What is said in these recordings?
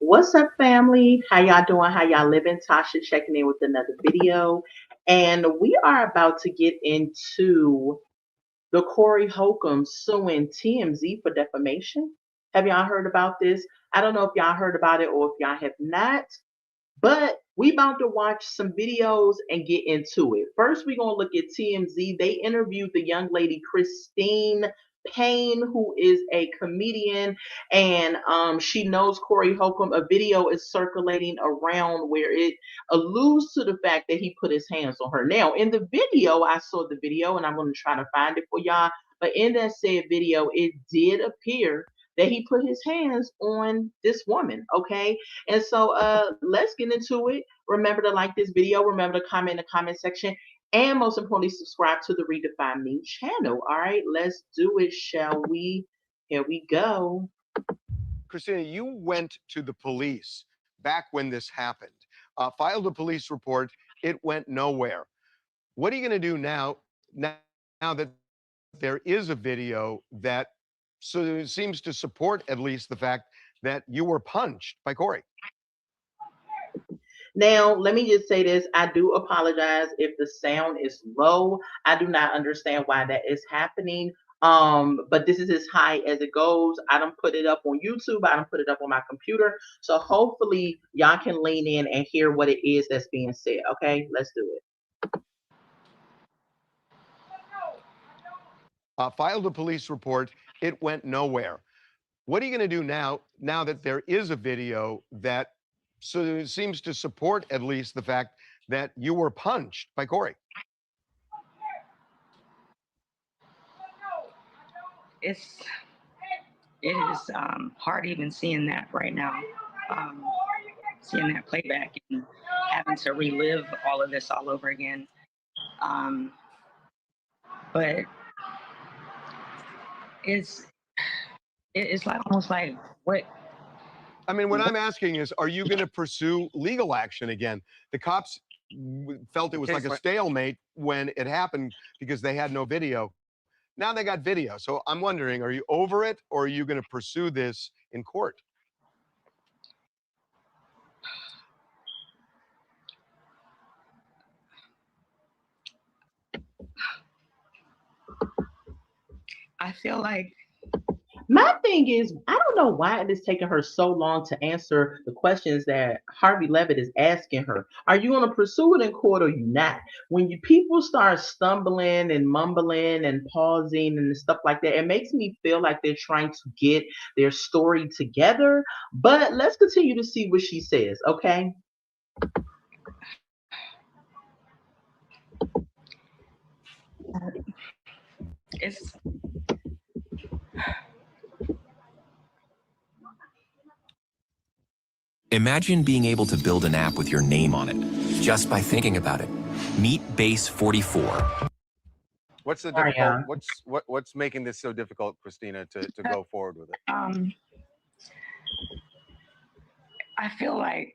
What's up, family? How y'all doing? How y'all living? Tasha checking in with another video. And we are about to get into the Corey Holcomb suing TMZ for defamation. Have y'all heard about this? I don't know if y'all heard about it or if y'all have not, but we about to watch some videos and get into it. First, we're gonna look at TMZ. They interviewed the young lady Christine Payne, who is a comedian, and she knows Corey Holcomb. A video is circulating around where it alludes to the fact that he put his hands on her. Now, in the video, I saw the video, and I'm going to try to find it for y'all. But in that said video, it did appear that he put his hands on this woman. Okay, and so let's get into it. Remember to like this video. Remember to comment in the comment section. And most importantly, subscribe to the Redefine Me channel. All right, let's do it, shall we? Here we go. Christina, you went to the police back when this happened, filed a police report. It went nowhere. What are you going to do now that there is a video that seems to support at least the fact that you were punched by Corey? Now, let me just say this. I do apologize if the sound is low. I do not understand why that is happening. But this is as high as it goes. I don't put it up on YouTube. I don't put it up on my computer. So hopefully y'all can lean in and hear what it is that's being said. Okay, let's do it. Filed a police report. It went nowhere. What are you going to do now that there is a video that seems to support at least the fact that you were punched by Corey? It is hard even seeing that right now, seeing that playback and having to relive all of this all over again. But it's like almost like what. I mean, what I'm asking is, are you going to pursue legal action again? The cops felt it was like a stalemate when it happened because they had no video. Now they got video. So I'm wondering, are you over it or are you going to pursue this in court? I feel like my thing is, I don't know why it is taking her so long to answer the questions that Harvey Levitt is asking her. Are you going to pursue it in court or you not? When people start stumbling and mumbling and pausing and stuff like that, it makes me feel like they're trying to get their story together. But let's continue to see what she says, okay? it's Imagine being able to build an app with your name on it, just by thinking about it. Meet Base 44. What's the difficult? What's making this so difficult, Christina, to go forward with it? I feel like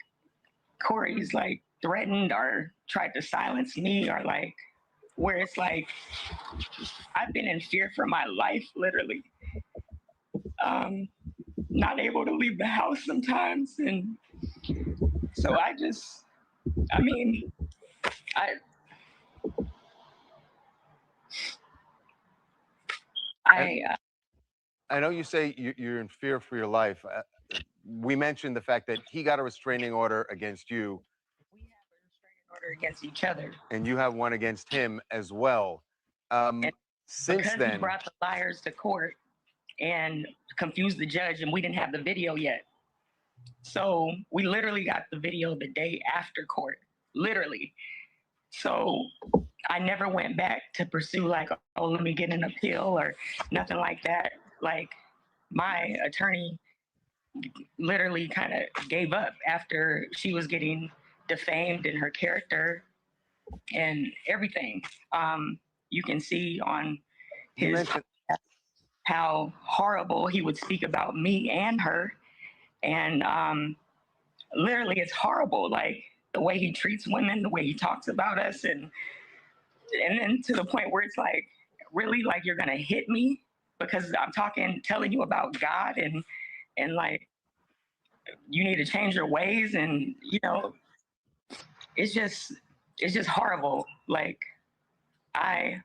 Corey's like threatened or tried to silence me, or like where it's like I've been in fear for my life, literally. Not able to leave the house sometimes, and so I know you say you're in fear for your life. We mentioned the fact that he got a restraining order against you. We have a restraining order against each other. And you have one against him as well. Since because then, he brought the liars to court and confused the judge, and we didn't have the video yet. So we literally got the video the day after court, literally. So I never went back to pursue like, oh, let me get an appeal or nothing like that. Like my attorney literally kind of gave up after she was getting defamed in her character and everything. You can see on his how horrible he would speak about me and her. And literally it's horrible, like the way he treats women, the way he talks about us, and then to the point where it's like, really, like you're gonna hit me because I'm telling you about God, and like you need to change your ways, and you know, it's just horrible. Like and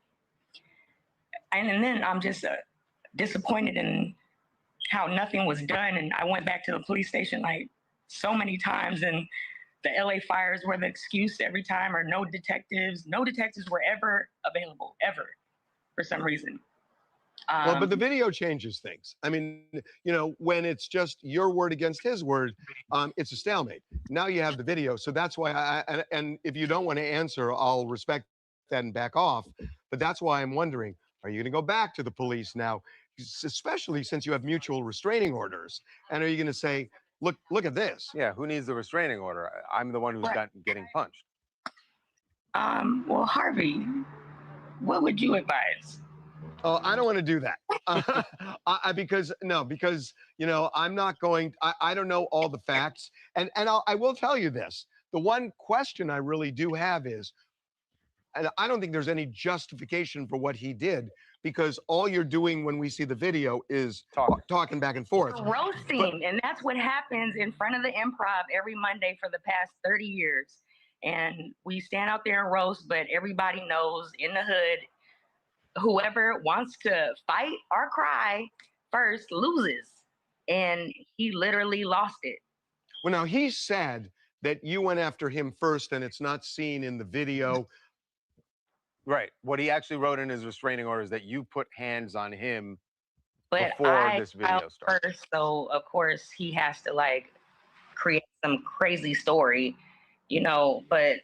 then I'm just disappointed in how nothing was done. And I went back to the police station like so many times, and the LA fires were the excuse every time, or no detectives were ever available, ever, for some reason. Well, but the video changes things. I mean, you know, when it's just your word against his word, it's a stalemate. Now you have the video, so that's why and if you don't want to answer, I'll respect that and back off. But that's why I'm wondering, are you going to go back to the police now, especially since you have mutual restraining orders? And are you going to say, look at this? Yeah, who needs the restraining order? I'm the one who's getting punched. Well, Harvey, what would you advise? Oh, I don't want to do that because you know I'm not going. I don't know all the facts, and I will tell you this: the one question I really do have is, and I don't think there's any justification for what he did, because all you're doing when we see the video is talking back and forth, roasting, and that's what happens in front of the Improv every Monday for the past 30 years. And we stand out there and roast, but everybody knows in the hood, whoever wants to fight or cry first loses. And he literally lost it. Well, now he said that you went after him first, and it's not seen in the video. Right. What he actually wrote in his restraining order is that you put hands on him but before this video started. First, so of course he has to like create some crazy story, you know. But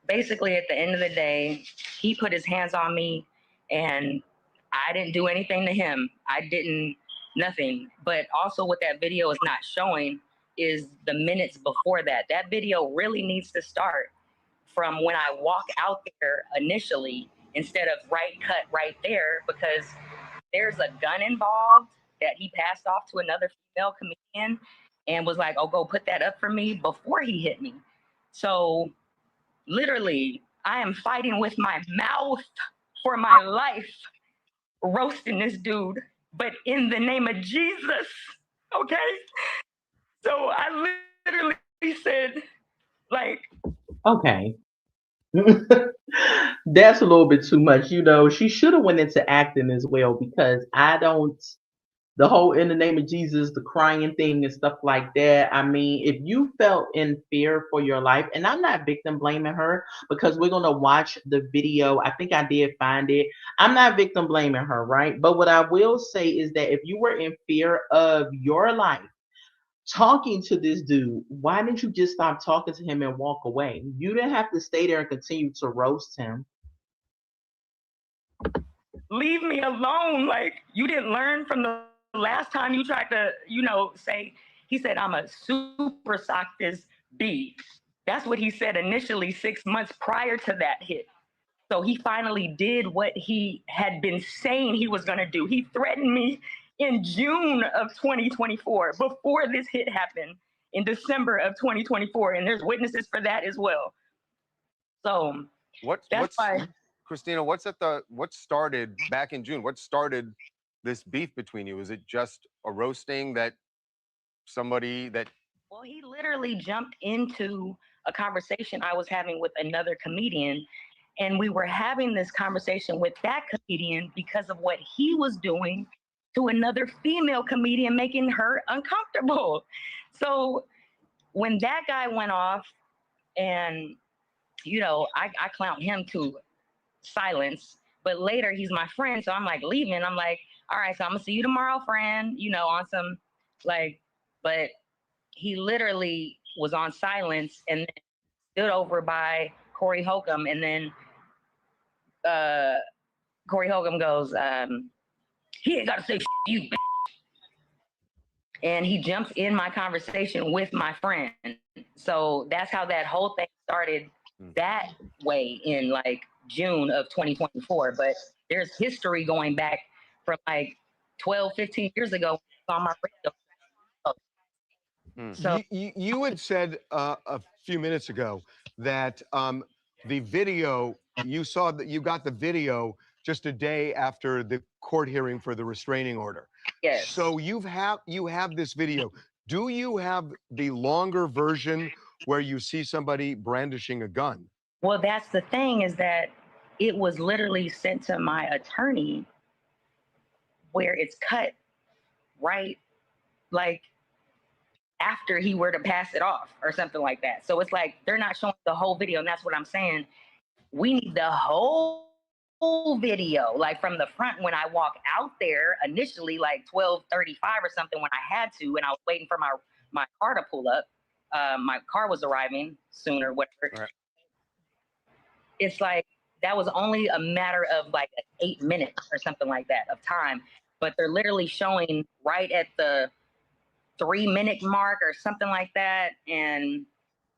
basically, at the end of the day, he put his hands on me, and I didn't do anything to him. I didn't, nothing. But also what that video is not showing is the minutes before that. That video really needs to start from when I walk out there initially, instead of cut right there, because there's a gun involved that he passed off to another female comedian and was like, oh, go put that up for me before he hit me. So literally, I am fighting with my mouth for my life, roasting this dude, but in the name of Jesus, okay? So I literally said, like, okay. That's a little bit too much. You know, she should have went into acting as well, because the whole in the name of Jesus, the crying thing and stuff like that. I mean, if you felt in fear for your life, and I'm not victim blaming her, because we're going to watch the video. I think I did find it. I'm not victim blaming her, right? But what I will say is that if you were in fear of your life, talking to this dude, why didn't you just stop talking to him and walk away? You didn't have to stay there and continue to roast him. Leave me alone. Like, you didn't learn from the last time you tried to, you know, say, he said, I'm a super sock this B. That's what he said initially 6 months prior to that hit. So he finally did what he had been saying he was going to do. He threatened me in June of 2024, before this hit happened in December of 2024. And there's witnesses for that as well. So that's why. Christina, what started back in June? What started this beef between you? Was it just a roasting that somebody that? Well, he literally jumped into a conversation I was having with another comedian. And we were having this conversation with that comedian because of what he was doing to another female comedian, making her uncomfortable. So when that guy went off, and, you know, I clown him to silence, but later he's my friend. So I'm like leaving. I'm like, all right, so I'm gonna see you tomorrow, friend, you know, on some like, but he literally was on silence and then stood over by Corey Holcomb. And then Corey Holcomb goes, he ain't got to say you, bitch. And he jumps in my conversation with my friend. So that's how that whole thing started that way in like June of 2024. But there's history going back from like 12, 15 years ago on my radio. So you had said a few minutes ago that the video, you saw that you got the video just a day after the court hearing for the restraining order. Yes. So you have this video. Do you have the longer version where you see somebody brandishing a gun? Well, that's the thing, is that it was literally sent to my attorney where it's cut right, like after he were to pass it off or something like that. So it's like they're not showing the whole video, and that's what I'm saying. We need the whole video, like from the front when I walk out there initially, like 12:35 or something, when I had to, and I was waiting for my car to pull up. My car was arriving sooner, whatever. Right. It's like that was only a matter of like 8 minutes or something like that of time, but they're literally showing right at the 3-minute mark or something like that, and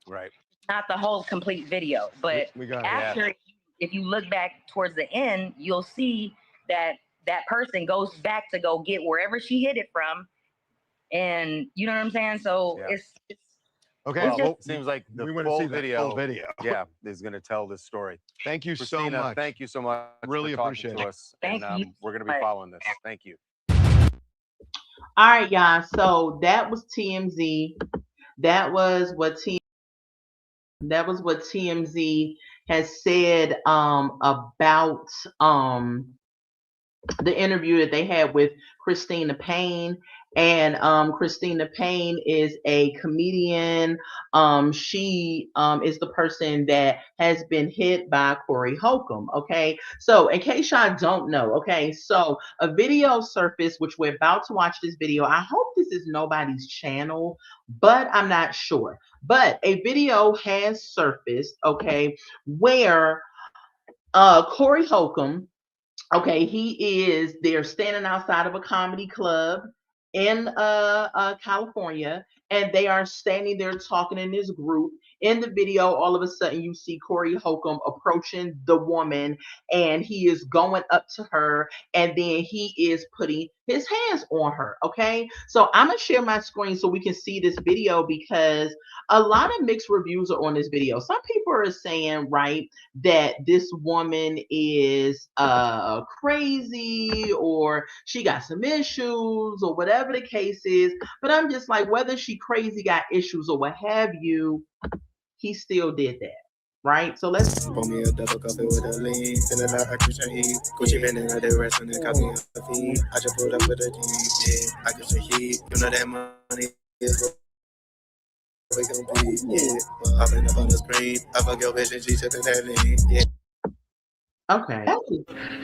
Right. not the whole complete video. But We got it. after, if you look back towards the end, you'll see that that person goes back to go get wherever she hid it from, and you know what I'm saying. So Yeah. it's Okay. It's Well, just- seems like the we want to full see that video, full video. yeah, is going to tell this story. Thank you so Christina, much. thank you so much. Really for talking appreciate to it. us. Thank and you we're going to so be much. following this. Thank you. All right, y'all. So that was TMZ. That was what TMZ has said about the interview that they had with Christina Payne. And Christina Payne is a comedian. She is the person that has been hit by Corey Holcomb. Okay, so in case y'all don't know, okay, so a video surfaced, which we're about to watch this video. I hope this is nobody's channel, but I'm not sure. But a video has surfaced, okay, where Corey Holcomb, okay, they're standing outside of a comedy club in California, and they are standing there talking in this group. In the video, all of a sudden you see Corey Holcomb approaching the woman, and he is going up to her, and then he is putting his hands on her. Okay, so I'm gonna share my screen so we can see this video, because a lot of mixed reviews are on this video. Some people are saying, right, that this woman is crazy, or she got some issues, or whatever the case is. But I'm just like, whether she crazy, got issues, or what have you, he still did that. Right? So let's pour me a double coffee with a lean. Feeling like I can eat. Gucci been in the rest and copy on the feet. I just pulled up with a G. Yeah, I get some heat. You know that money is what we gon' be. Yeah, hopping up on the screen. I fuck your bitch and she took that lean. Yeah. okay.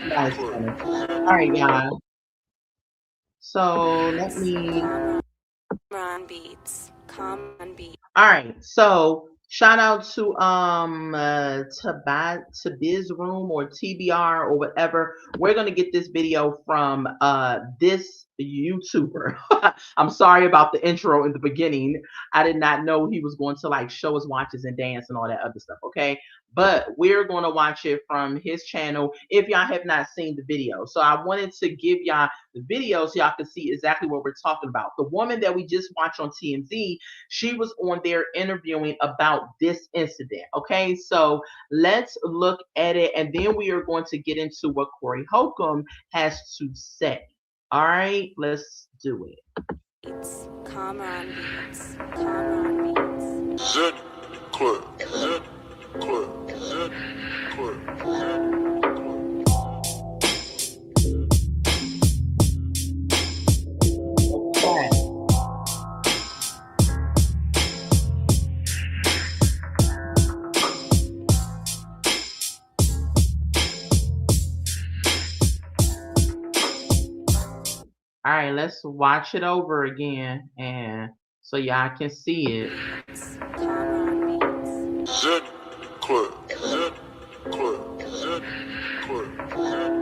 That's funny. All right, y'all. So let me. Ron Beats. Common Beats. All right. So shout out to Biz Room or TBR or whatever. We're gonna get this video from this YouTuber. I'm sorry about the intro in the beginning. I did not know he was going to like show us watches and dance and all that other stuff. Okay. But we're going to watch it from his channel if y'all have not seen the video. So I wanted to give y'all the video so y'all can see exactly what we're talking about. The woman that we just watched on TMZ, she was on there interviewing about this incident. Okay, so let's look at it, and then we are going to get into what Corey Holcomb has to say. All right, let's do it. Beats. Cameron Beats. Cameron Beats. Z Club. Z Club. Z Club. Z Club. Okay. All right, let's watch it over again, and so y'all can see it. Cameron Beats. Z Club. Z Club. Z Club. Z Club.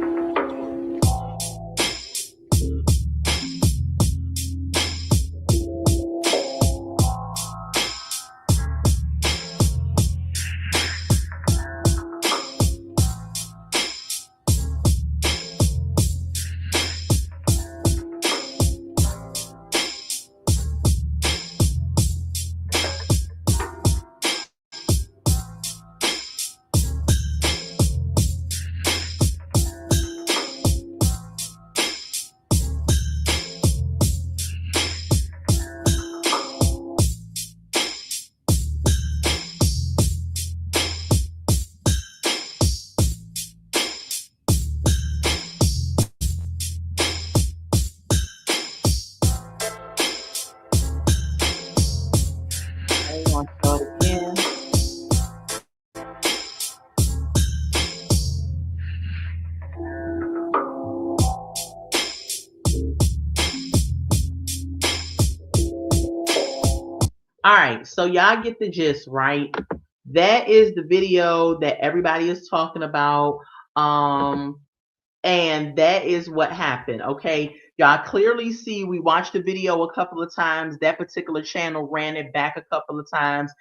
Start again. All right, so y'all get the gist, right? That is the video that everybody is talking about. And that is what happened. Okay. Y'all clearly see we watched the video a couple of times. That particular channel ran it back a couple of times.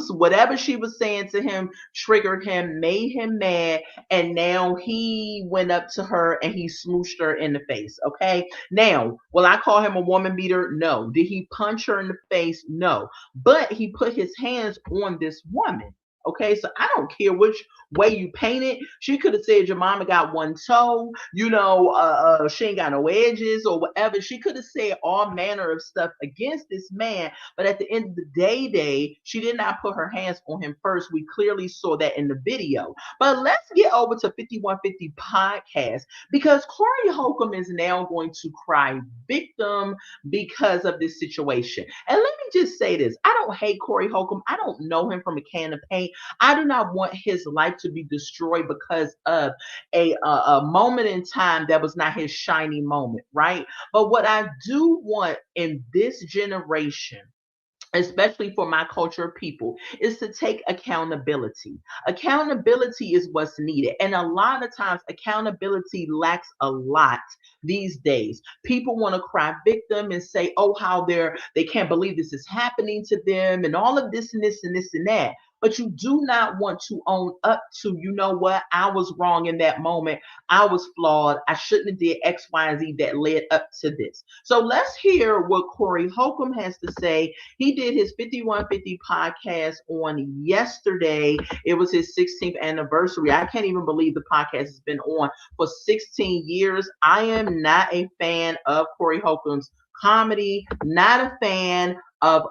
Whatever she was saying to him triggered him, made him mad, and now he went up to her and he smooshed her in the face. Okay. Now, will I call him a woman beater? No. Did he punch her in the face? No. But he put his hands on this woman. Okay, so I don't care which way you paint it. She could have said your mama got one toe, she ain't got no edges or whatever. She could have said all manner of stuff against this man, but at the end of the day, she did not put her hands on him first. We clearly saw that in the video. But let's get over to 5150 podcast, because Corey Holcomb is now going to cry victim because of this situation. And let me just say this. I don't hate Corey Holcomb. I don't know him from a can of paint. I do not want his life to be destroyed because of a moment in time that was not his shiny moment, right? But what I do want in this generation, especially for my culture of people, is to take accountability. Accountability is what's needed. And a lot of times, accountability lacks a lot these days. People want to cry victim and say, oh, how they can't believe this is happening to them and all of this and this and this and that. But you do not want to own up to, you know what, I was wrong in that moment. I was flawed. I shouldn't have did X, Y, and Z that led up to this. So let's hear what Corey Holcomb has to say. He did his 5150 podcast on yesterday. It was his 16th anniversary. I can't even believe the podcast has been on for 16 years. I am not a fan of Corey Holcomb's comedy, not a fan of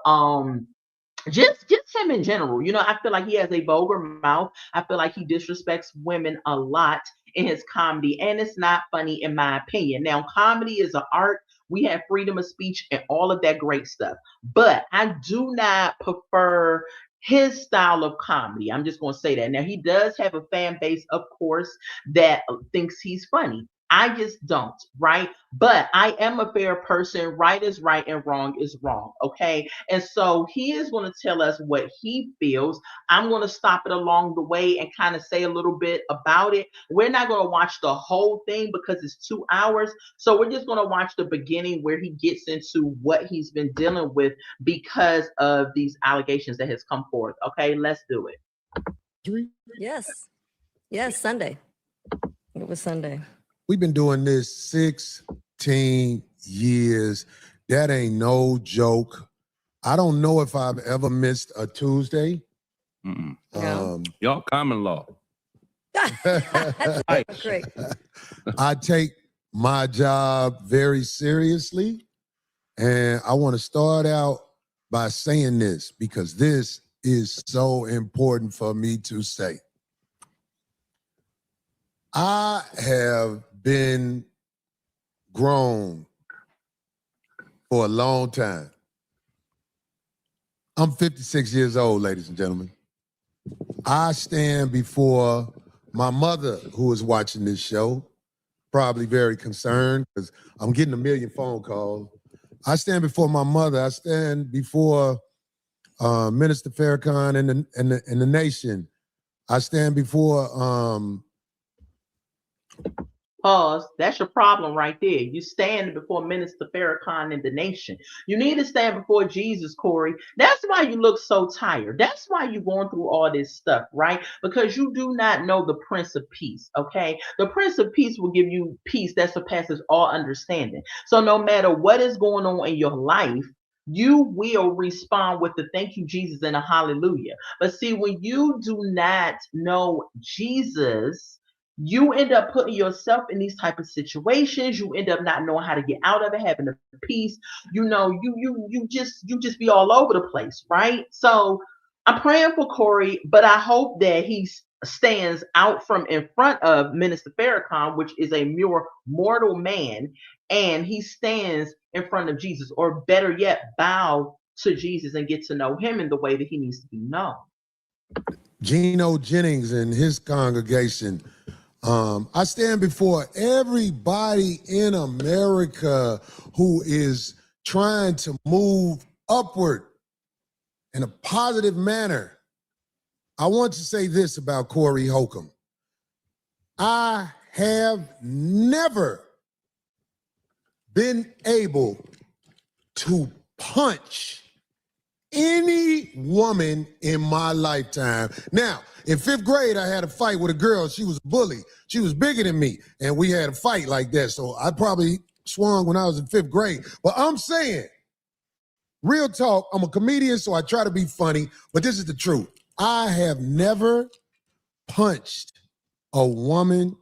just him in general. I feel like he has a vulgar mouth. I feel like he disrespects women a lot in his comedy, and it's not funny in my opinion. Now, comedy is an art. We have freedom of speech and all of that great stuff, but I do not prefer his style of comedy. I'm just going to say that. Now, he does have a fan base, of course, that thinks he's funny. I just don't, right? But I am a fair person. Right is right and wrong is wrong, okay? And so he is going to tell us what he feels. I'm going to stop it along the way and kind of say a little bit about it. We're not going to watch the whole thing because it's 2 hours. So we're just going to watch the beginning where he gets into what he's been dealing with because of these allegations that has come forth. Okay, let's do it. Yes, Sunday. It was Sunday. We've been doing this 16 years. That ain't no joke. I don't know if I've ever missed a Tuesday. No. Y'all common law. That's great. I take my job very seriously. And I want to start out by saying this because this is so important for me to say. I have been grown for a long time. I'm 56 years old, ladies and gentlemen. I stand before my mother, who is watching this show, probably very concerned because I'm getting a million phone calls. I stand before my mother. I stand before Minister Farrakhan and the nation. I stand before Pause. That's your problem right there. You stand before Minister Farrakhan and the nation. You need to stand before Jesus, Corey. That's why you look so tired. That's why you're going through all this stuff, right? Because you do not know the Prince of Peace, okay? The Prince of Peace will give you peace that surpasses all understanding. So no matter what is going on in your life, you will respond with the thank you, Jesus, and a hallelujah. But see, when you do not know Jesus, you end up putting yourself in these type of situations. You end up not knowing how to get out of it, having a peace. You just be all over the place, right? So I'm praying for Corey, but I hope that he stands out from in front of Minister Farrakhan, which is a mere mortal man, and he stands in front of Jesus, or better yet, bow to Jesus and get to know him in the way that he needs to be known. Geno Jennings and his congregation. I stand before everybody in America who is trying to move upward in a positive manner. I want to say this about Corey Holcomb. I have never been able to punch any woman in my lifetime. Now, in 5th grade, I had a fight with a girl. She was a bully. She was bigger than me, and we had a fight like that. So I probably swung when I was in 5th grade. But I'm saying, real talk, I'm a comedian, so I try to be funny, but this is the truth. I have never punched a woman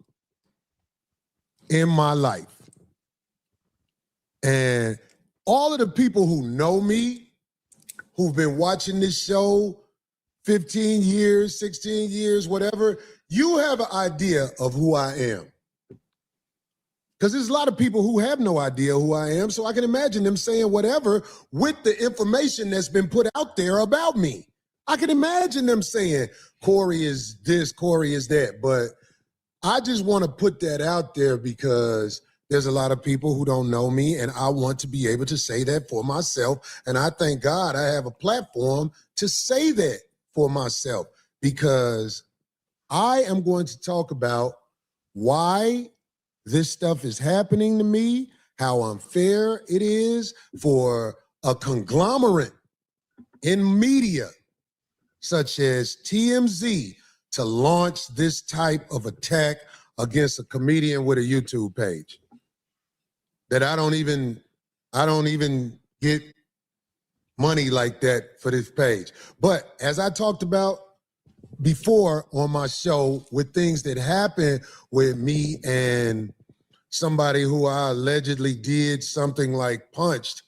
in my life. And all of the people who know me, who've been watching this show 15 years, 16 years, whatever, you have an idea of who I am. Because there's a lot of people who have no idea who I am, so I can imagine them saying whatever with the information that's been put out there about me. I can imagine them saying, Corey is this, Corey is that, but I just want to put that out there because there's a lot of people who don't know me, and I want to be able to say that for myself. And I thank God I have a platform to say that for myself, because I am going to talk about why this stuff is happening to me, how unfair it is for a conglomerate in media such as TMZ to launch this type of attack against a comedian with a YouTube page. That I don't even get money like that for this page. But as I talked about before on my show, with things that happened with me and somebody who I allegedly did something like punched,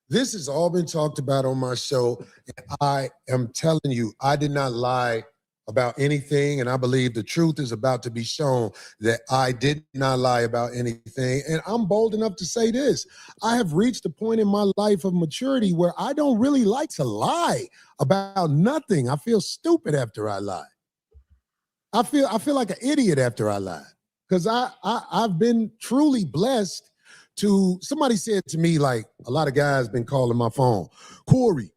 this has all been talked about on my show. And I am telling you, I did not lie about anything, and I believe the truth is about to be shown that I did not lie about anything. And I'm bold enough to say this. I have reached a point in my life of maturity where I don't really like to lie about nothing. I feel stupid after I lie. I feel like an idiot after I lie. Because I've been truly blessed to, somebody said to me, like, a lot of guys been calling my phone, Corey,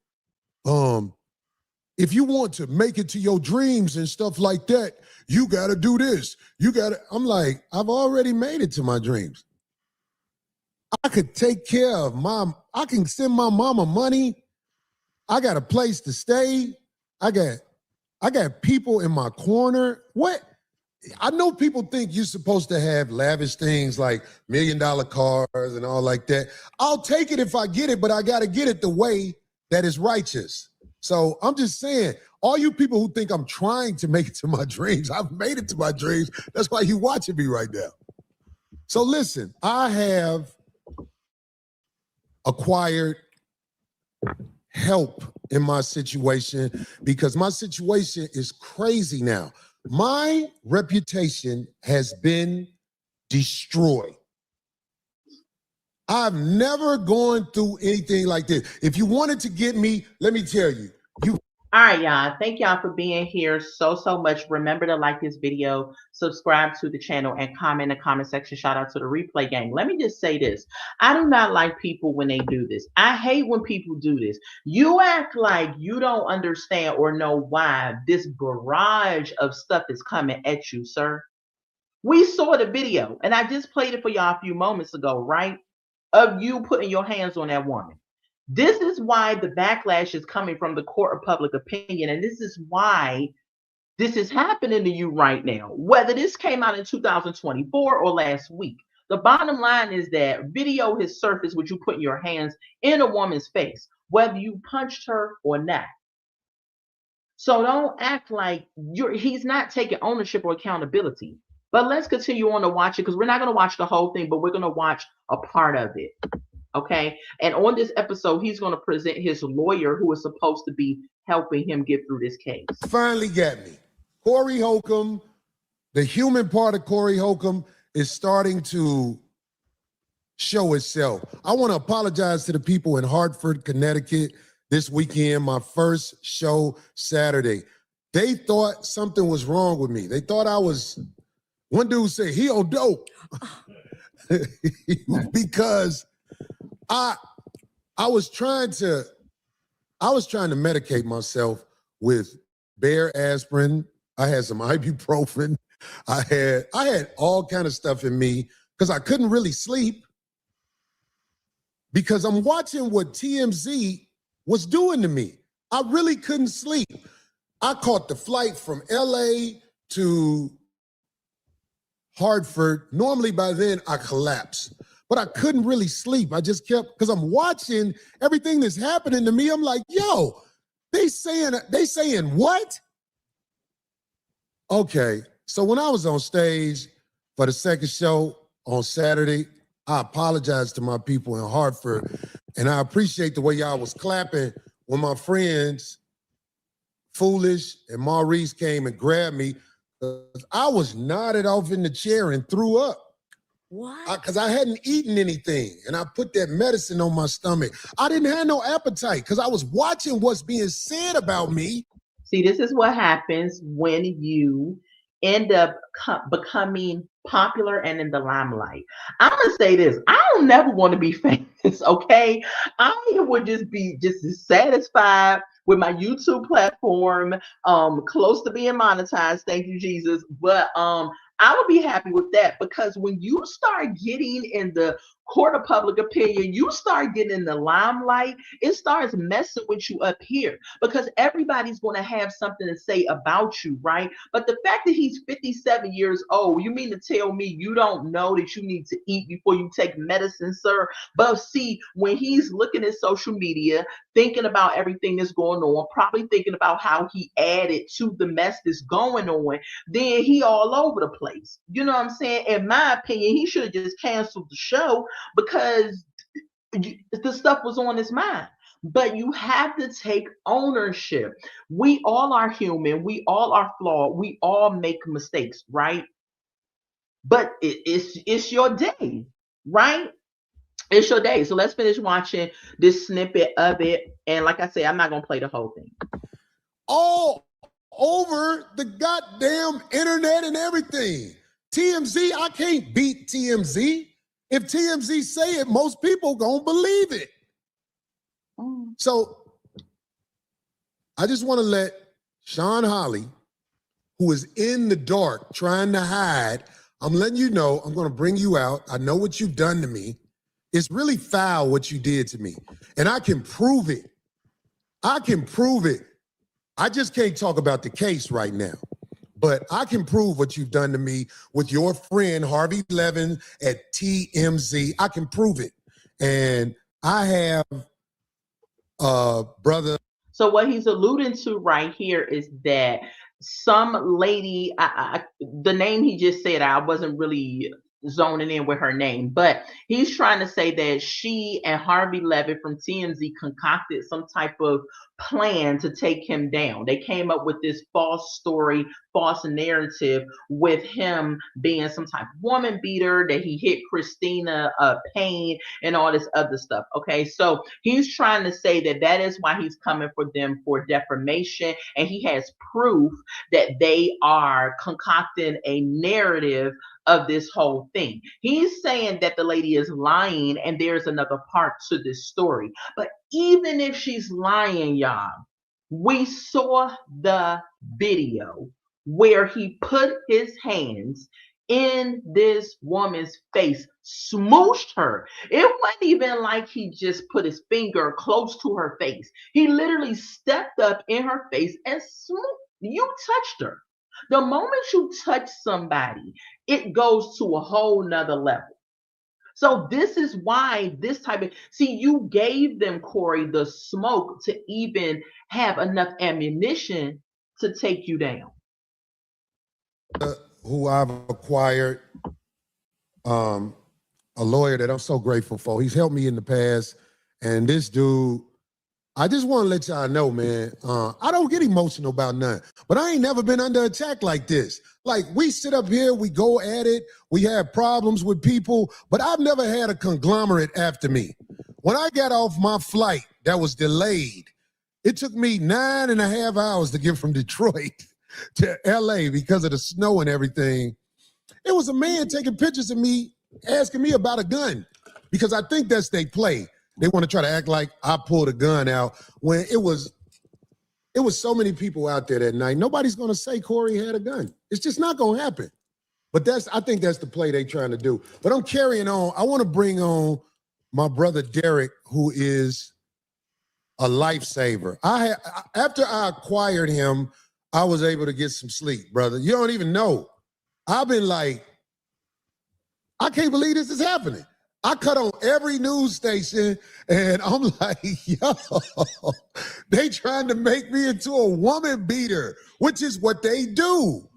if you want to make it to your dreams and stuff like that, you got to do this. I'm like, I've already made it to my dreams. I could take care of I can send my mama money. I got a place to stay. I got people in my corner. What? I know people think you're supposed to have lavish things like $1 million cars and all like that. I'll take it if I get it, but I got to get it the way that is righteous. So I'm just saying, all you people who think I'm trying to make it to my dreams, I've made it to my dreams. That's why you're watching me right now. So listen, I have acquired help in my situation because my situation is crazy now. My reputation has been destroyed. I've never gone through anything like this. If you wanted to get me, let me tell you. All right, y'all. Thank y'all for being here so much. Remember to like this video, subscribe to the channel, and comment in the comment section. Shout out to the replay gang. Let me just say this. I do not like people when they do this. I hate when people do this. You act like you don't understand or know why this barrage of stuff is coming at you, sir. We saw the video, and I just played it for y'all a few moments ago, right? Of you putting your hands on that woman. This is why the backlash is coming from the court of public opinion, and this is why this is happening to you right now. Whether this came out in 2024 or last week, the bottom line is that video has surfaced with you putting your hands in a woman's face, whether you punched her or not. So don't act like he's not taking ownership or accountability. But let's continue on to watch it, because we're not going to watch the whole thing, but we're going to watch a part of it. Okay. And on this episode, he's going to present his lawyer who is supposed to be helping him get through this case. Finally got me. Corey Holcomb, the human part of Corey Holcomb is starting to show itself. I want to apologize to the people in Hartford, Connecticut this weekend, my first show Saturday. They thought something was wrong with me. They thought I was, one dude said, he on dope. Because I was trying to medicate myself with Bear aspirin. I had some ibuprofen. I had all kind of stuff in me because I couldn't really sleep because I'm watching what TMZ was doing to me. I really couldn't sleep. I caught the flight from LA to Hartford. Normally by then I collapsed, but I couldn't really sleep. I just kept, because I'm watching everything that's happening to me. I'm like, yo, they saying what? Okay, so when I was on stage for the second show on Saturday, I apologized to my people in Hartford, and I appreciate the way y'all was clapping when my friends, Foolish and Maurice, came and grabbed me. I was nodded off in the chair and threw up. What? Because I hadn't eaten anything, and I put that medicine on my stomach. I didn't have no appetite because I was watching what's being said about me. See, this is what happens when you end up becoming popular and in the limelight. I'm gonna say this: I don't never want to be famous. Okay, I would just be satisfied with my YouTube platform, close to being monetized. Thank you, Jesus. But I would be happy with that, because when you start getting in the court of public opinion, you start getting in the limelight, it starts messing with you up here, because everybody's going to have something to say about you, right? But the fact that he's 57 years old, you mean to tell me you don't know that you need to eat before you take medicine, sir? But see, when he's looking at social media, thinking about everything that's going on, probably thinking about how he added to the mess that's going on, then he all over the place. You know what I'm saying? In my opinion, he should have just canceled the show, because the stuff was on his mind. But you have to take ownership. We all are human. We all are flawed. We all make mistakes, right? But it's your day, right? It's your day. So let's finish watching this snippet of it. And like I said, I'm not going to play the whole thing. All over the goddamn internet and everything. TMZ, I can't beat TMZ. If TMZ say it, most people gonna believe it. So I just want to let Sean Holly, who is in the dark trying to hide, I'm letting you know, I'm gonna bring you out. I know what you've done to me. It's really foul what you did to me. And I can prove it. I can prove it. I just can't talk about the case right now. But I can prove what you've done to me with your friend Harvey Levin at TMZ. I can prove it. And I have brother. So what he's alluding to right here is that some lady, the name he just said, I wasn't really zoning in with her name, but he's trying to say that she and Harvey Levin from TMZ concocted some type of plan to take him down. They came up with this false story, false narrative with him being some type of woman beater, that he hit Christina Payne and all this other stuff. Okay, so he's trying to say that that is why he's coming for them for defamation, and he has proof that they are concocting a narrative of this whole thing. He's saying that the lady is lying and there's another part to this story. But even if she's lying, y'all, we saw the video where he put his hands in this woman's face, smooshed her. It wasn't even like he just put his finger close to her face. He literally stepped up in her face and smooshed. You touched her. The moment you touch somebody, it goes to a whole nother level. So this is why this type of, see, you gave them, Corey, the smoke to even have enough ammunition to take you down. Who I've acquired, a lawyer that I'm so grateful for. He's helped me in the past. And this dude, I just want to let y'all know, man, I don't get emotional about nothing, but I ain't never been under attack like this. Like, we sit up here, we go at it, we have problems with people, but I've never had a conglomerate after me. When I got off my flight that was delayed, It took me 9.5 hours to get from Detroit to LA because of the snow and everything. It was a man taking pictures of me, asking me about a gun, because I think that's they play. They want to try to act like I pulled a gun out when it was so many people out there that night. Nobody's going to say Corey had a gun. It's just not going to happen. But I think that's the play they trying to do. But I'm carrying on. I want to bring on my brother Derek, who is a lifesaver. After I acquired him, I was able to get some sleep, brother. You don't even know. I've been like, I can't believe this is happening. I cut on every news station and I'm like, yo, they trying to make me into a woman beater, which is what they do.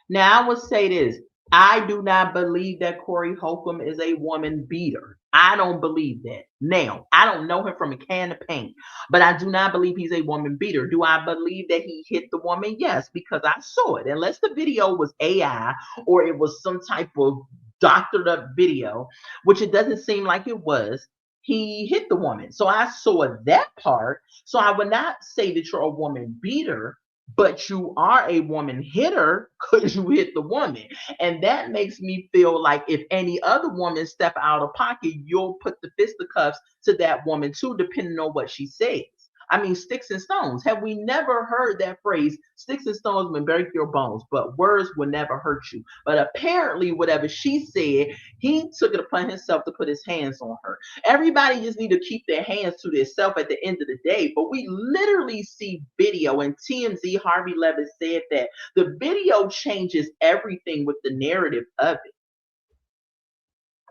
Now, I would say this. I do not believe that Corey Holcomb is a woman beater. I don't believe that. Now, I don't know him from a can of paint, but I do not believe he's a woman beater. Do I believe that he hit the woman? Yes, because I saw it. Unless the video was AI or it was some type of doctored up video, which it doesn't seem like it was, he hit the woman. So I saw that part. So I would not say that you're a woman beater, but you are a woman hitter because you hit the woman. And that makes me feel like if any other woman step out of pocket, you'll put the fisticuffs to that woman too, depending on what she says. I mean, sticks and stones. Have we never heard that phrase? Sticks and stones will break your bones, but words will never hurt you. But apparently, whatever she said, he took it upon himself to put his hands on her. Everybody just need to keep their hands to themselves at the end of the day. But we literally see video, and TMZ Harvey Levitt said that the video changes everything with the narrative of it.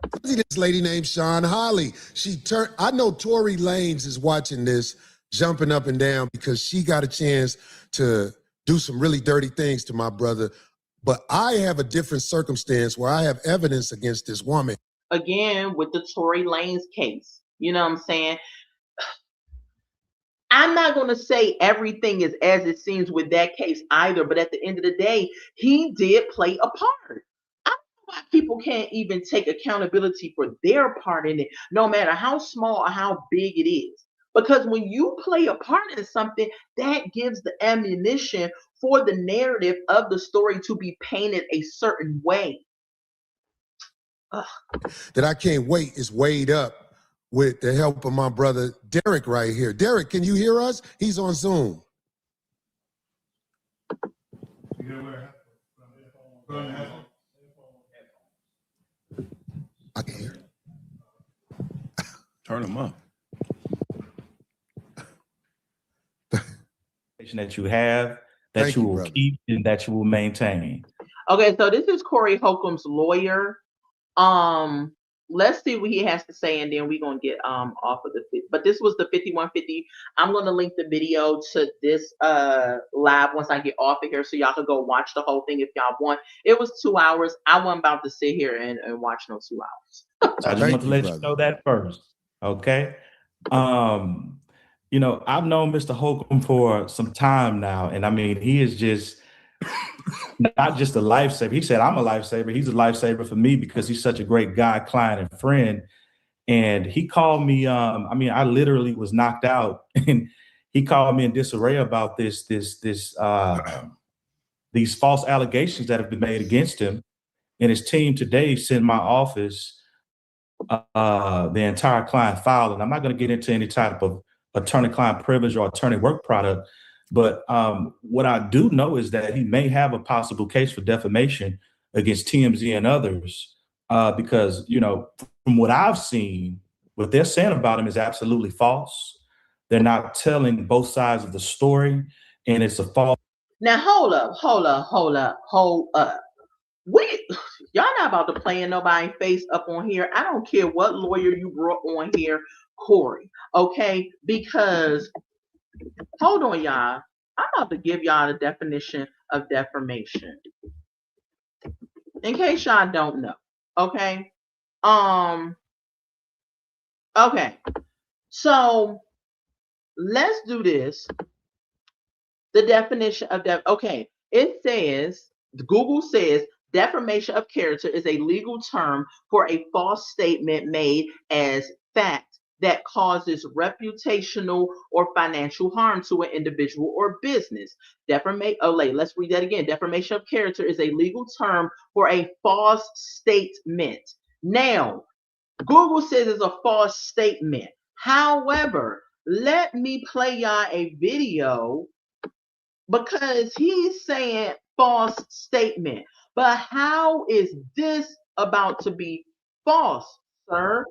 I see this lady named Sean Holly. I know Tory Lanez is watching this, jumping up and down because she got a chance to do some really dirty things to my brother. But I have a different circumstance where I have evidence against this woman. Again, with the Tory Lanez case, you know what I'm saying? I'm not going to say everything is as it seems with that case either, but at the end of the day, he did play a part. I don't know why people can't even take accountability for their part in it, no matter how small or how big it is. Because when you play a part in something, that gives the ammunition for the narrative of the story to be painted a certain way. That I can't wait is weighed up with the help of my brother Derek right here. Derek, can you hear us? He's on Zoom. I can hear. Turn them up. That you have, that you will keep, and that you will maintain. Okay, so this is Corey Holcomb's lawyer. Let's see what he has to say, and then we're gonna get off of the. But this was the 5150. I'm gonna link the video to this live once I get off of here, so y'all can go watch the whole thing if y'all want. It was 2 hours. I wasn't about to sit here and watch no 2 hours. So I just want to let you know that first, okay? You know, I've known Mr. Holcomb for some time now, and I mean, he is just not just a lifesaver. He said, I'm a lifesaver. He's a lifesaver for me because he's such a great guy, client, and friend. And he called me, I mean, I literally was knocked out, and he called me in disarray about these false allegations that have been made against him. And his team today sent my office the entire client file. And I'm not going to get into any type of attorney-client privilege or attorney work product. But what I do know is that he may have a possible case for defamation against TMZ and others because, you know, from what I've seen, what they're saying about him is absolutely false. They're not telling both sides of the story, and it's a false. Now, hold up. Y'all not about to play in nobody's face up on here. I don't care what lawyer you brought on here, Corey, okay? Because, hold on, y'all. I'm about to give y'all the definition of defamation. In case y'all don't know, okay? Okay. So, let's do this. The definition of okay. It says, Google says, defamation of character is a legal term for a false statement made as fact that causes reputational or financial harm to an individual or business. Let's read that again. Defamation of character is a legal term for a false statement. Now, Google says it's a false statement. However, let me play y'all a video because he's saying false statement. But how is this about to be false, sir?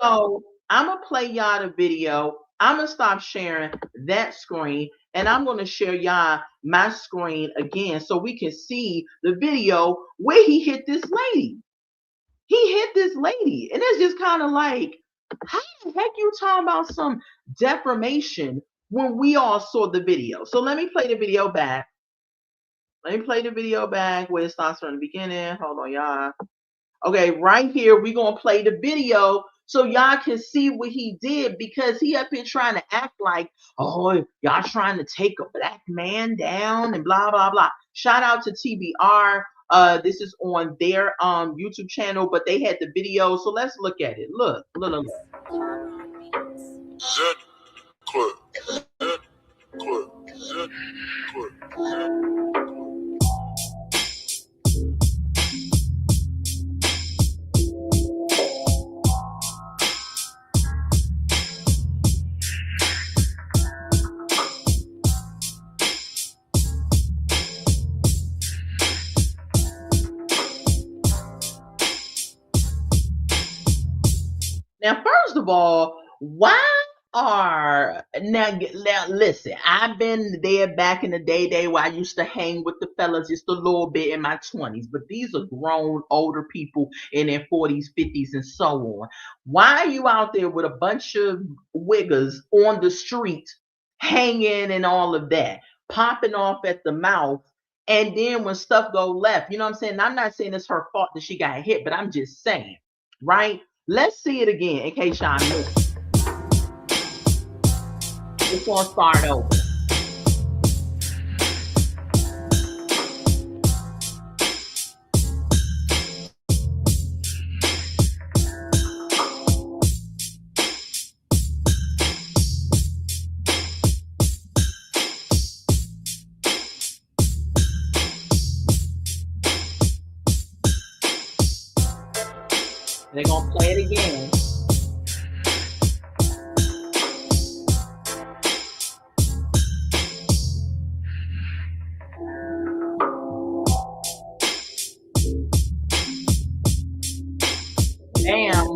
So I'm going to play y'all the video. I'm going to stop sharing that screen and I'm going to share y'all my screen again so we can see the video where he hit this lady. He hit this lady. And it's just kind of like, how the heck you talking about some defamation when we all saw the video? So let me play the video back. Let me play the video back where it starts from the beginning. Hold on, y'all. Okay, right here, we're going to play the video so y'all can see what he did because he up here trying to act like, oh, y'all trying to take a black man down and blah, blah, blah. Shout out to TBR. This is on their YouTube channel, but they had the video. So let's look at it. Look. Z clip. Z clip. Z clip. Now, first of all, why now listen, I've been there back in the day where I used to hang with the fellas just a little bit in my 20s, but these are grown older people in their 40s, 50s, and so on. Why are you out there with a bunch of wiggers on the street hanging and all of that, popping off at the mouth? And then when stuff go left, you know what I'm saying? I'm not saying it's her fault that she got hit, but I'm just saying, right? Let's see it again in case y'all missed. It's gonna start over. They're gonna play it again. Bam,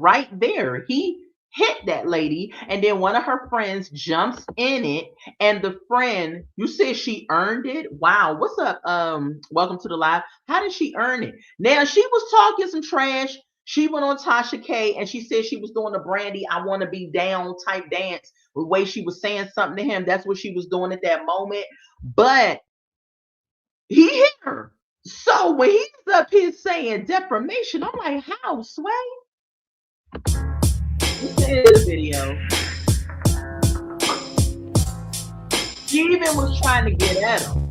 right there. He hit that lady, and then one of her friends jumps in it, and the friend, you said she earned it? Wow, what's up? Welcome to the live. How did she earn it? Now, she was talking some trash. She went on Tasha K, and she said she was doing a Brandy, I want to be down type dance. The way she was saying something to him, that's what she was doing at that moment. But he hit her. So when he's up here saying defamation, I'm like, how, Sway? This is the video. She even was trying to get at him.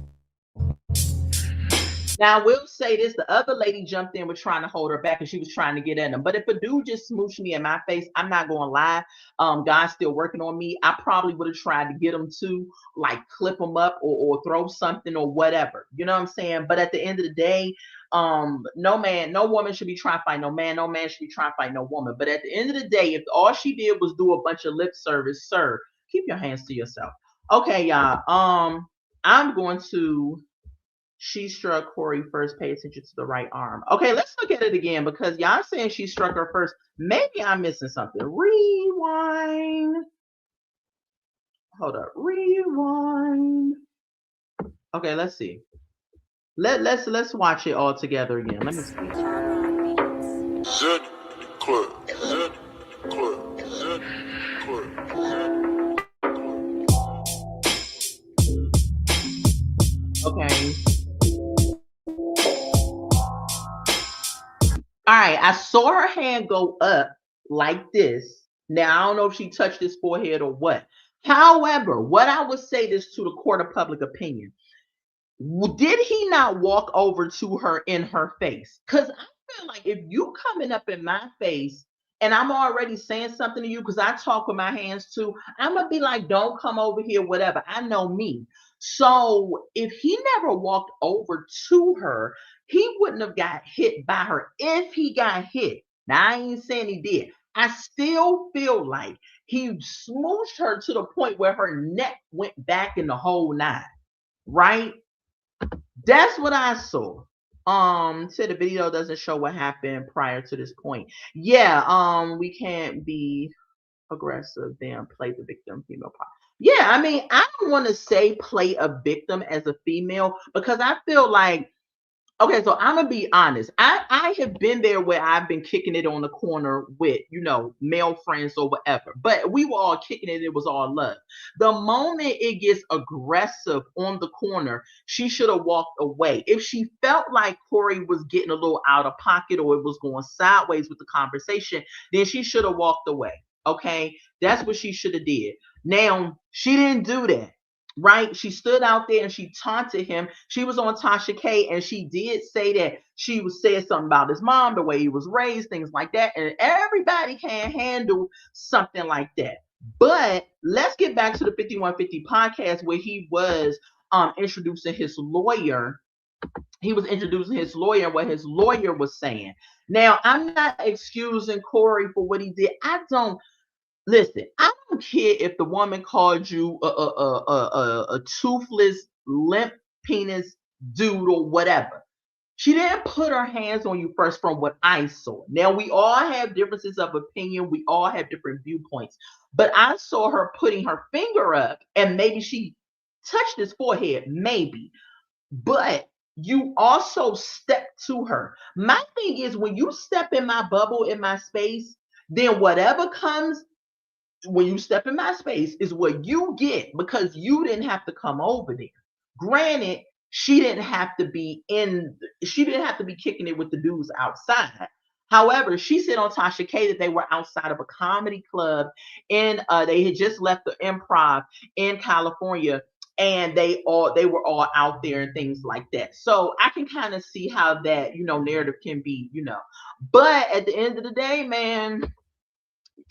Now, I will say this, the other lady jumped in with trying to hold her back and she was trying to get at him. But if a dude just smooshed me in my face, I'm not going to lie. God's still working on me. I probably would have tried to get him to like clip him up or throw something or whatever. You know what I'm saying? But at the end of the day, no woman should be trying to fight no man. No man should be trying to fight no woman. But at the end of the day, if all she did was do a bunch of lip service, sir, keep your hands to yourself. Okay, y'all. I'm going to... She struck Corey first. Pay attention to the right arm. Okay, let's look at it again because y'all saying she struck her first. Maybe I'm missing something. Rewind. Hold up. Rewind. Okay, let's see. Let's watch it all together again. Let me see. Z clip. Z clip. Z clip. Okay. All right, I saw her hand go up like this. Now, I don't know if she touched his forehead or what. However, what I would say this to the court of public opinion. Did he not walk over to her in her face? Because I feel like if you coming up in my face and I'm already saying something to you because I talk with my hands too, I'm gonna be like, don't come over here, whatever. I know me. So if he never walked over to her, he wouldn't have got hit by her if he got hit. Now I ain't saying he did. I still feel like he smooshed her to the point where her neck went back in the whole nine, right? That's what I saw. Said the video doesn't show what happened prior to this point. Yeah, we can't be aggressive, then play the victim female part. Yeah, I mean, I don't want to say play a victim as a female because I feel like, okay, so I'm gonna be honest. I have been there where I've been kicking it on the corner with, male friends or whatever. But we were all kicking it, it was all love. The moment it gets aggressive on the corner, she should have walked away. If she felt like Corey was getting a little out of pocket or it was going sideways with the conversation, then she should have walked away. Okay, that's what she should have did. Now, she didn't do that. Right? She stood out there and she taunted him. She was on Tasha K and she did say that she was saying something about his mom, the way he was raised, things like that. And everybody can't handle something like that. But let's get back to the 5150 podcast where he was introducing his lawyer. He was introducing his lawyer and what his lawyer was saying. Now, I'm not excusing Corey for what he did. Listen, I don't care if the woman called you a toothless, limp penis dude or whatever. She didn't put her hands on you first from what I saw. Now, we all have differences of opinion. We all have different viewpoints. But I saw her putting her finger up and maybe she touched his forehead, maybe. But you also step to her. My thing is when you step in my bubble, in my space, then whatever comes when you step in my space is what you get because you didn't have to come over there. Granted, she didn't have to be kicking it with the dudes outside. However, she said on Tasha K that they were outside of a comedy club and they had just left the Improv in California and they were all out there and things like that. So I can kind of see how that, narrative can be, But at the end of the day, man,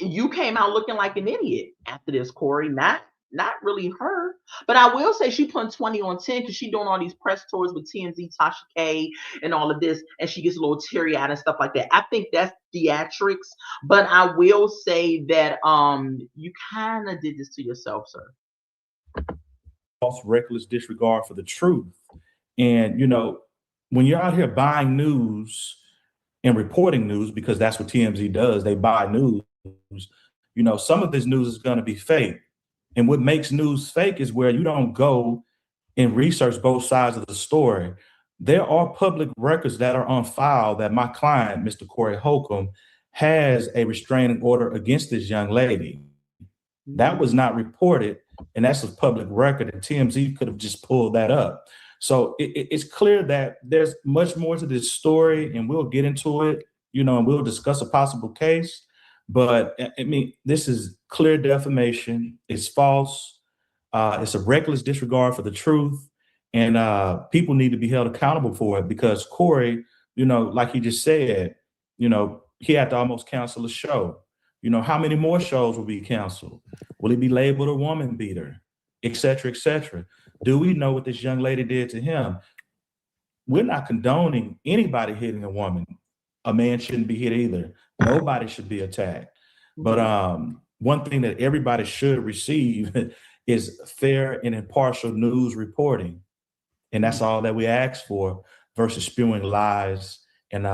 you came out looking like an idiot after this, Corey. Not really her. But I will say she put 20 on 10 because she's doing all these press tours with TMZ, Tasha K, and all of this, and she gets a little teary-eyed and stuff like that. I think that's theatrics, but I will say that you kind of did this to yourself, sir. False, reckless disregard for the truth. And, when you're out here buying news and reporting news, because that's what TMZ does, they buy news. Some of this news is going to be fake. And what makes news fake is where you don't go and research both sides of the story. There are public records that are on file that my client, Mr. Corey Holcomb, has a restraining order against this young lady. That was not reported, and that's a public record, and TMZ could have just pulled that up. So it's clear that there's much more to this story, and we'll get into it, and we'll discuss a possible case. But I mean, this is clear defamation. It's false. It's a reckless disregard for the truth. And people need to be held accountable for it because Corey, like he just said, he had to almost cancel a show. How many more shows will be canceled? Will he be labeled a woman beater, et cetera, et cetera? Do we know what this young lady did to him? We're not condoning anybody hitting a woman. A man shouldn't be hit either. Nobody should be attacked. But one thing that everybody should receive is fair and impartial news reporting. And that's all that we ask for versus spewing lies and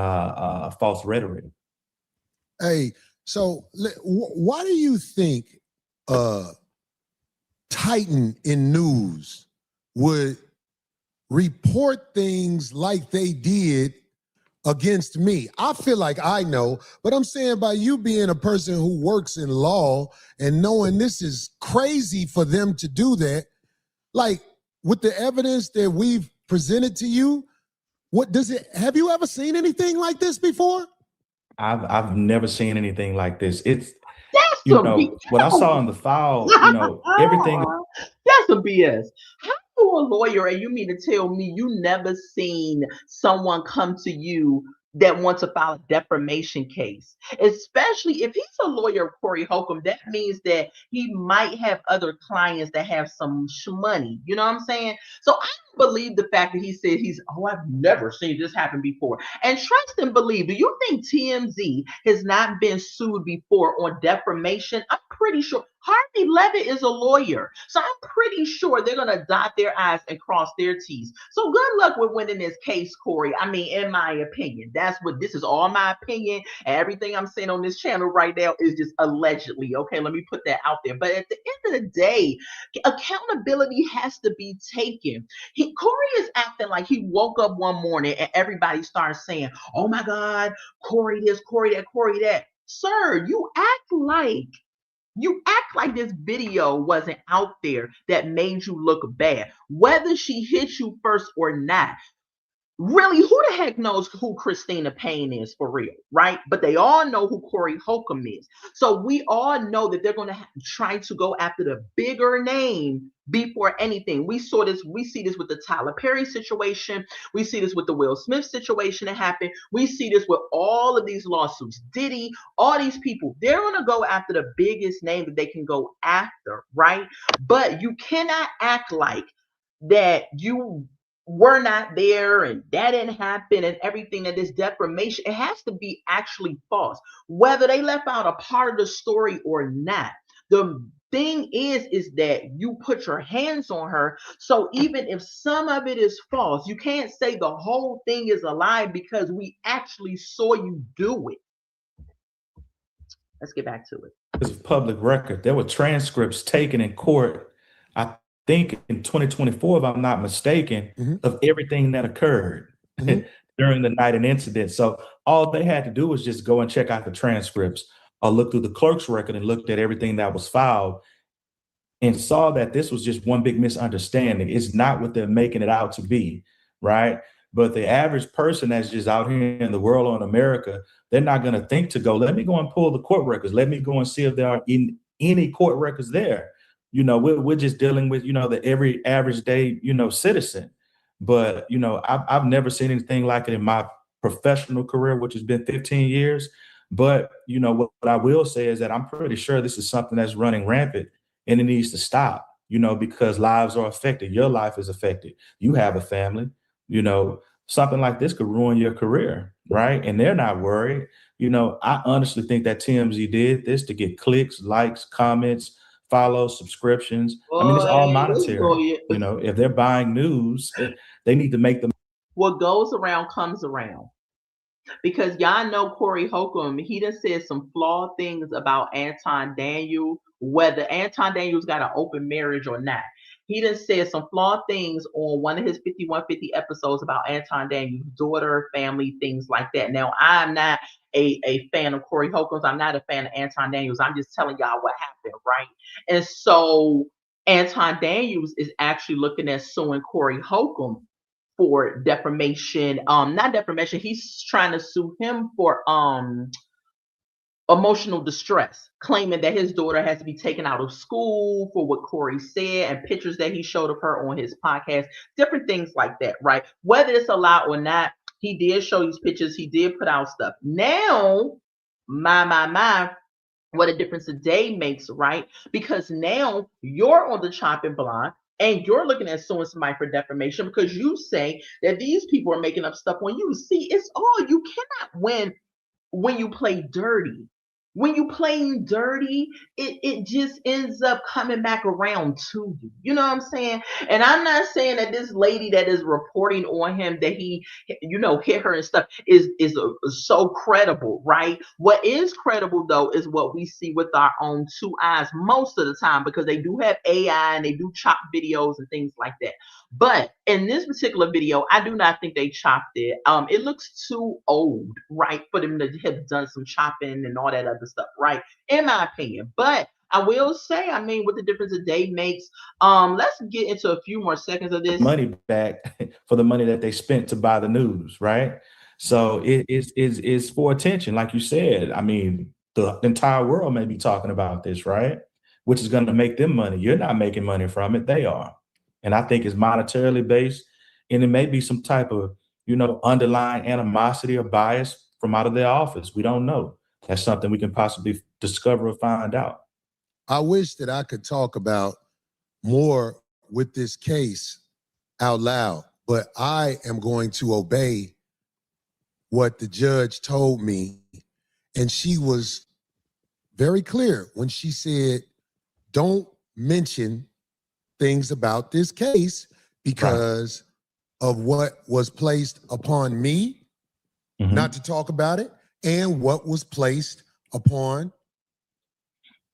false rhetoric. Hey, so why do you think Titan in news would report things like they did against me? I feel like I know, but I'm saying by you being a person who works in law and knowing this is crazy for them to do that, like with the evidence that we've presented to you, have you ever seen anything like this before? I've never seen anything like this. It's That's what I saw in the file, everything. That's a BS. How you a lawyer and you mean to tell me you never seen someone come to you that want to file a defamation case, especially if he's a lawyer, Corey Holcomb. That means that he might have other clients that have some money. You know what I'm saying? So I don't believe the fact that he said I've never seen this happen before. And trust and believe, do you think TMZ has not been sued before on defamation? I'm pretty sure. Harvey Levitt is a lawyer, so I'm pretty sure they're going to dot their I's and cross their T's. So good luck with winning this case, Corey. I mean, in my opinion, this is all my opinion, and everything I'm saying on this channel right now is just allegedly. Okay, let me put that out there. But at the end of the day, accountability has to be taken. Corey is acting like he woke up one morning and everybody started saying, "Oh my God, Corey this, Corey that, Corey that." Sir, you act like this video wasn't out there that made you look bad, whether she hit you first or not. Really, who the heck knows who Christina Payne is for real, right? But they all know who Corey Holcomb is. So we all know that they're going to try to go after the bigger name before anything. We see this with the Tyler Perry situation. We see this with the Will Smith situation that happened. We see this with all of these lawsuits. Diddy, all these people, they're going to go after the biggest name that they can go after, right? But you cannot act like that you were not there and that didn't happen and everything, that this defamation, it has to be actually false, whether they left out a part of the story or not. The thing is that you put your hands on her. So even if some of it is false, you can't say the whole thing is a lie because we actually saw you do it. Let's get back to it. It's a public record. There were transcripts taken in court, I think in 2024, if I'm not mistaken, of everything that occurred during the night and incident. So all they had to do was just go and check out the transcripts or look through the clerk's record and looked at everything that was filed and saw that this was just one big misunderstanding. It's not what they're making it out to be, right? But the average person that's just out here in the world or in America, they're not going to think to go, let me go and pull the court records. Let me go and see if there are any court records there. You know, we're just dealing with, the every average day, citizen. But, I've never seen anything like it in my professional career, which has been 15 years. But, what I will say is that I'm pretty sure this is something that's running rampant and it needs to stop, because lives are affected. Your life is affected. You have a family, something like this could ruin your career. Right. And they're not worried. I honestly think that TMZ did this to get clicks, likes, comments, follows, subscriptions. I mean, it's all monetary. If they're buying news, they need to make them. What goes around comes around. Because y'all know Corey Holcomb, he done said some flawed things about Anton Daniel, whether Anton Daniel's got an open marriage or not. He done said some flawed things on one of his 5150 episodes about Anton Daniel's daughter, family, things like that. Now, I'm not a fan of Corey Holcomb. I'm not a fan of Anton Daniels. I'm just telling y'all what happened, right? And so Anton Daniels is actually looking at suing Corey Holcomb for defamation. Not defamation. He's trying to sue him for emotional distress, claiming that his daughter has to be taken out of school for what Corey said and pictures that he showed of her on his podcast, different things like that, right? Whether it's a lie or not, he did show these pictures. He did put out stuff. Now, my, what a difference a day makes, right? Because now you're on the chopping block and you're looking at suing somebody for defamation because you say that these people are making up stuff on you. See, it's all, you cannot win when you play dirty. When you playing dirty, it just ends up coming back around to you. You know what I'm saying? And I'm not saying that this lady that is reporting on him that he, hit her and stuff is so credible, right? What is credible though is what we see with our own two eyes most of the time, because they do have AI and they do chop videos and things like that. But in this particular video, I do not think they chopped it. It looks too old, right, for them to have done some chopping and all that other stuff, right, in my opinion. But I will say, I mean, what the difference a day makes. Let's get into a few more seconds of this. Money back for the money that they spent to buy the news, right? So it's for attention, like you said. I mean, the entire world may be talking about this, right? Which is going to make them money. You're not making money from it. They are. And I think it's monetarily based. And it may be some type of underlying animosity or bias from out of their office. We don't know. That's something we can possibly discover or find out. I wish that I could talk about more with this case out loud, but I am going to obey what the judge told me. And she was very clear when she said, don't mention things about this case because of what was placed upon me, not to talk about it, and what was placed upon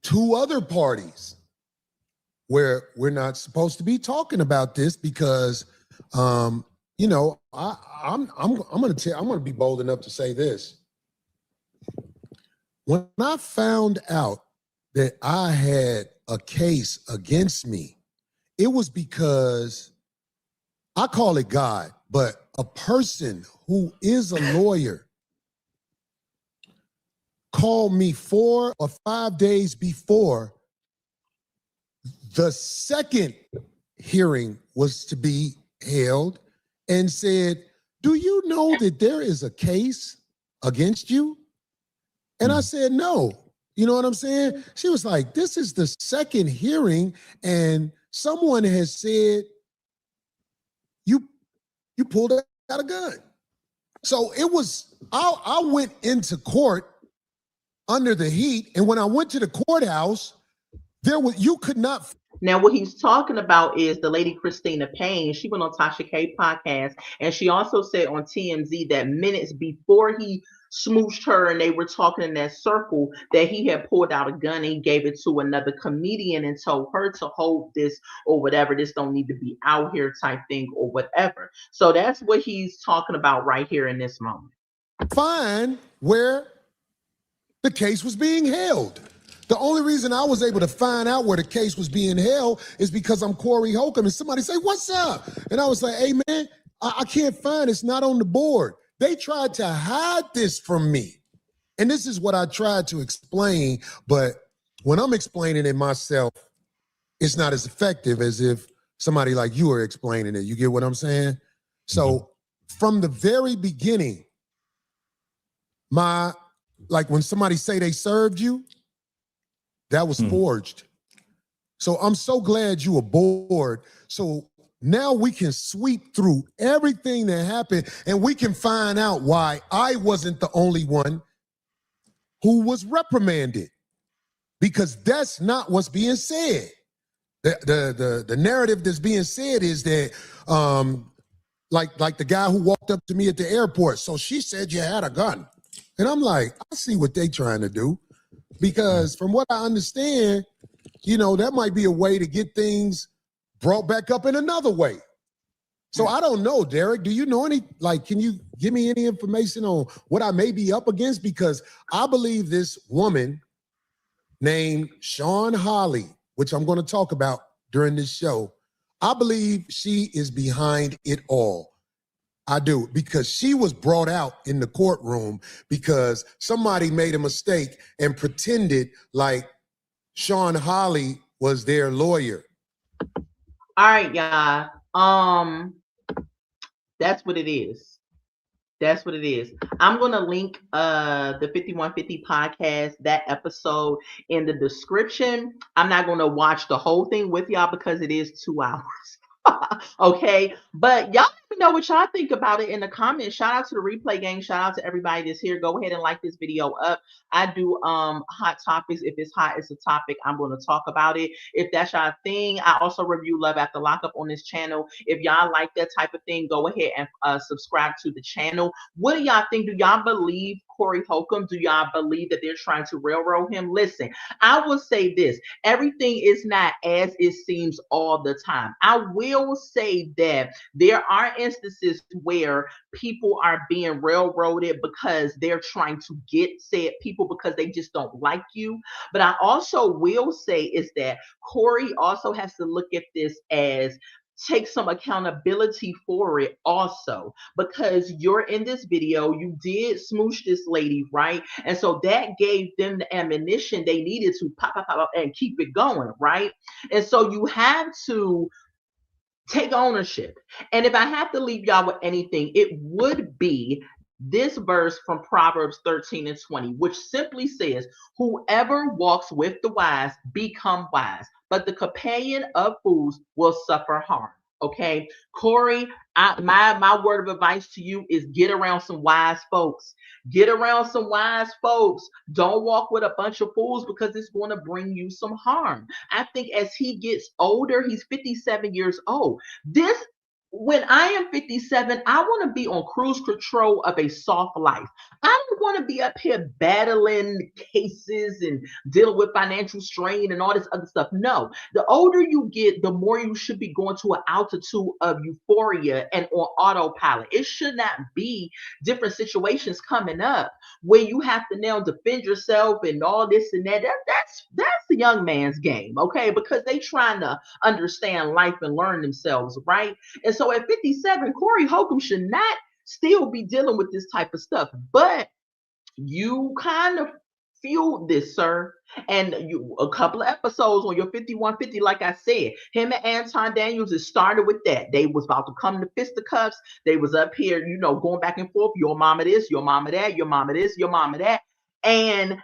two other parties where we're not supposed to be talking about this because, I'm gonna be bold enough to say this. When I found out that I had a case against me, it was because I call it God, but a person who is a lawyer called me 4 or 5 days before the second hearing was to be held and said, do you know that there is a case against you? And I said, no. You know what I'm saying? She was like, this is the second hearing and someone has said you pulled out a gun. So it was, I went into court under the heat. And when I went to the courthouse, you could not. Now, what he's talking about is the lady Christina Payne. She went on Tasha K podcast, and she also said on TMZ that minutes before he smooshed her and they were talking in that circle, that he had pulled out a gun and he gave it to another comedian and told her to hold this or whatever. This don't need to be out here type thing or whatever. So that's what he's talking about right here in this moment. Find where the case was being held. The only reason I was able to find out where the case was being held is because I'm Corey Holcomb and somebody say, what's up? And I was like, hey man, I can't find it. It's not on the board. They tried to hide this from me. And this is what I tried to explain. But when I'm explaining it myself, it's not as effective as if somebody like you are explaining it. You get what I'm saying? So from the very beginning, like when somebody say they served you, that was forged. So I'm so glad you were aboard. So now we can sweep through everything that happened and we can find out why I wasn't the only one who was reprimanded, because that's not what's being said. The narrative that's being said is that like the guy who walked up to me at the airport. So she said you had a gun. And I'm like, I see what they trying to do. Because from what I understand, that might be a way to get things brought back up in another way. So I don't know, Derek, do you know can you give me any information on what I may be up against? Because I believe this woman named Sean Holly, which I'm going to talk about during this show, I believe she is behind it all. I do, because she was brought out in the courtroom because somebody made a mistake and pretended like Sean Holly was their lawyer. All right, y'all. That's what it is. That's what it is. I'm going to link the 5150 podcast, that episode, in the description. I'm not going to watch the whole thing with y'all because it is 2 hours. Okay, but y'all let me know what y'all think about it in the comments. Shout out to the replay gang. Shout out to everybody that's here. Go ahead and like this video up. I do hot topics. If it's hot, it's a topic, I'm going to talk about it. If that's y'all thing, I also review Love After Lockup on this channel. If y'all like that type of thing, go ahead and subscribe to the channel. What do y'all think? Do y'all believe Corey Holcomb? Do y'all believe that they're trying to railroad him? Listen, I will say this. Everything is not as it seems all the time. I will say that there are instances where people are being railroaded because they're trying to get said people because they just don't like you. But I also will say is that Corey also has to look at this as take some accountability for it also, because you're in this video, you did smoosh this lady, right? And so that gave them the ammunition they needed to pop and keep it going, right? And so you have to Take ownership. And if I have to leave y'all with anything, it would be this verse from Proverbs 13 and 20, which simply says, whoever walks with the wise become wise, but the companion of fools will suffer harm. Okay, Corey, my word of advice to you is get around some wise folks. Get around some wise folks. Don't walk with a bunch of fools because it's going to bring you some harm. I think as he gets older, he's 57 years old. When I am 57, I want to be on cruise control of a soft life. I don't want to be up here battling cases and dealing with financial strain and all this other stuff. No, the older you get, the more you should be going to an altitude of euphoria and on autopilot. It should not be different situations coming up where you have to now defend yourself and all this and that. That's the young man's game, okay? Because they trying to understand life and learn themselves, right? And so at 57, Corey Holcomb should not still be dealing with this type of stuff. But you kind of fueled this, sir. And you a couple of episodes on your 5150, like I said, him and Anton Daniels, it started with that. They was about to come to fisticuffs. They was up here, going back and forth. Your mama this, your mama that, your mama this, your mama that. And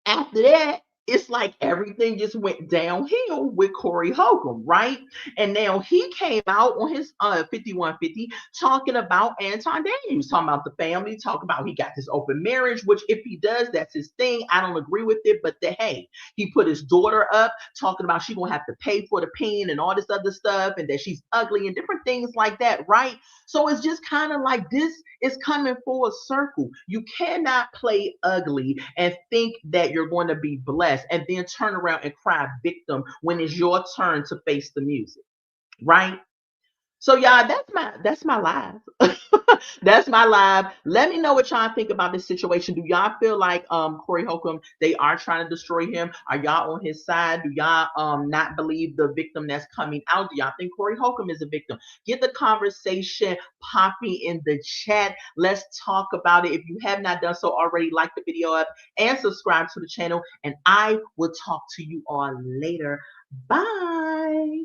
after that, it's like everything just went downhill with Corey Holcomb, right? And now he came out on his 5150 talking about Anton Daniels, talking about the family, talking about he got this open marriage, which if he does, that's his thing. I don't agree with it, but hey, he put his daughter up talking about she gonna have to pay for the pen and all this other stuff, and that she's ugly and different things like that, right? So it's just kind of like this is coming full circle. You cannot play ugly and think that you're going to be blessed and then turn around and cry victim when it's your turn to face the music, right? So y'all, that's my live. That's my live. Let me know what y'all think about this situation. Do y'all feel like Corey Holcomb, they are trying to destroy him? Are y'all on his side? Do y'all not believe the victim that's coming out? Do y'all think Corey Holcomb is a victim? Get the conversation popping in the chat. Let's talk about it. If you have not done so already, like the video up and subscribe to the channel. And I will talk to you all later. Bye.